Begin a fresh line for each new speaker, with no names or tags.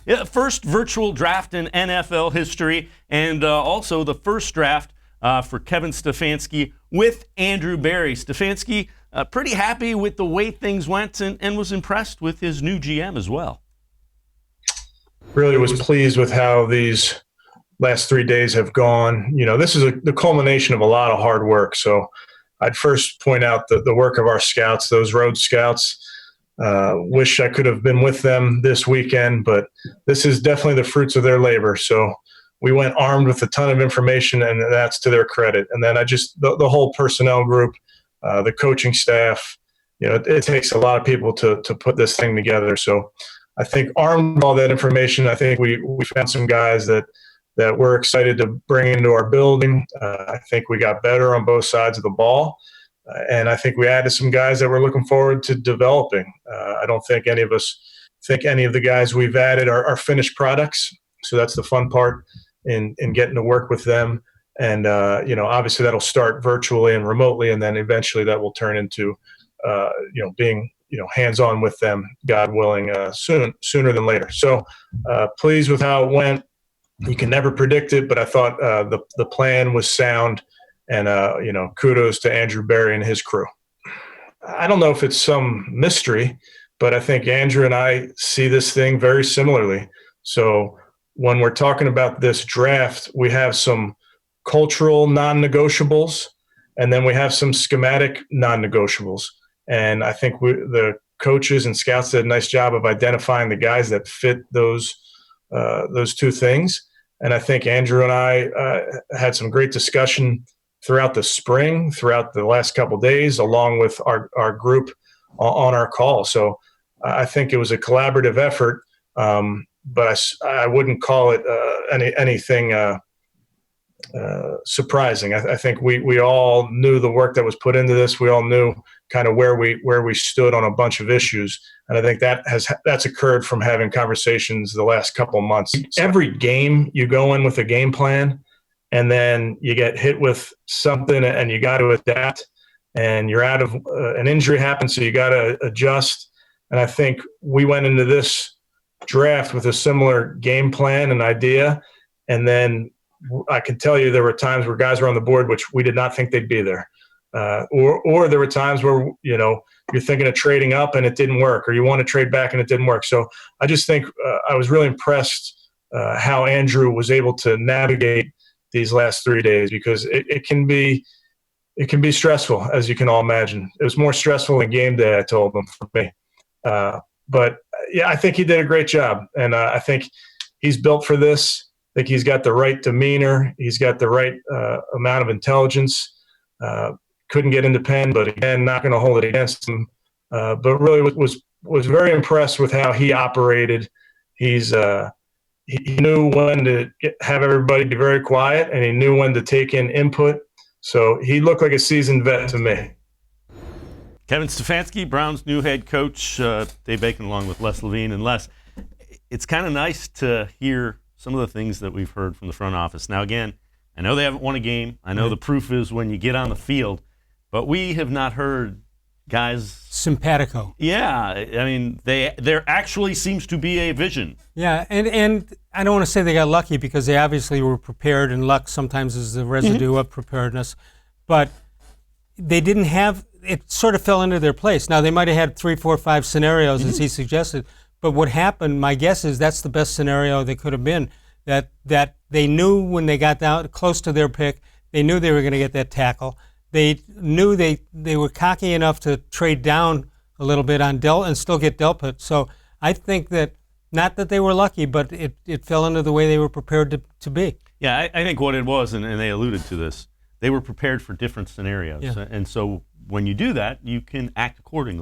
Yeah, first virtual draft in NFL history, and also the first draft for Kevin Stefanski with Andrew Berry. Stefanski pretty happy with the way things went and was impressed with his new GM as well.
Really was pleased with how these last 3 days have gone. You know, this is the culmination of a lot of hard work. So I'd first point out the work of our scouts, those road scouts. Wish I could have been with them this weekend, but this is definitely the fruits of their labor. So we went armed with a ton of information, and that's to their credit. And then the whole personnel group, the coaching staff, you know, it takes a lot of people to put this thing together. So I think armed with all that information, I think we found some guys that we're excited to bring into our building. I think we got better on both sides of the ball. And I think we added some guys that we're looking forward to developing. I don't think any of us think any of the guys we've added are finished products. So that's the fun part in getting to work with them. And, you know, obviously that'll start virtually and remotely, and then eventually that will turn into, you know, being, you know, hands-on with them, God willing, sooner than later. So pleased with how it went. You can never predict it, but I thought the plan was sound. And, you know, kudos to Andrew Berry and his crew. I don't know if it's some mystery, but I think Andrew and I see this thing very similarly. So when we're talking about this draft, we have some cultural non-negotiables, and then we have some schematic non-negotiables. And I think the coaches and scouts did a nice job of identifying the guys that fit those two things. And I think Andrew and I had some great discussion throughout the spring, throughout the last couple of days, along with our group on our call. So I think it was a collaborative effort, but I wouldn't call it anything surprising. I think we all knew the work that was put into this. We all knew kind of where we stood on a bunch of issues, and I think that's occurred from having conversations the last couple of months. Every game you go in with a game plan, and then you get hit with something and you got to adapt, and you're out of an injury happens, so you got to adjust. And I think we went into this draft with a similar game plan and idea. And then I can tell you there were times where guys were on the board which we did not think they'd be there. Or there were times where, you know, you're thinking of trading up and it didn't work, or you want to trade back and it didn't work. So I just think I was really impressed how Andrew was able to navigate these last 3 days, because it can be stressful, as you can all imagine. It was more stressful than game day, I told them, for me. But yeah, I think he did a great job, and I think he's built for this. I think he's got the right demeanor. He's got the right amount of intelligence. Couldn't get into Penn, but again, not going to hold it against him. But really was very impressed with how he operated. He knew when to have everybody be very quiet, and he knew when to take in input. So he looked like a seasoned vet to me.
Kevin Stefanski, Browns' new head coach, Dave Bacon along with Les Levine. And Les, it's kind of nice to hear some of the things that we've heard from the front office. Now, again, I know they haven't won a game. I know the proof is when you get on the field. But we have not heard guys
simpatico.
Yeah, I mean, there actually seems to be a vision.
Yeah, and I don't want to say they got lucky, because they obviously were prepared, and luck sometimes is the residue of preparedness. But they didn't have it. Sort of fell into their place. Now they might have had 3, 4, 5 scenarios as he suggested. But what happened, my guess is that's the best scenario they could have been. That they knew when they got down close to their pick, they knew they were going to get that tackle. They knew they were cocky enough to trade down a little bit on and still get Delpit. So I think that, not that they were lucky, but it fell into the way they were prepared to be.
Yeah, I think what it was, and they alluded to this, they were prepared for different scenarios.
Yeah.
And so when you do that, you can act accordingly.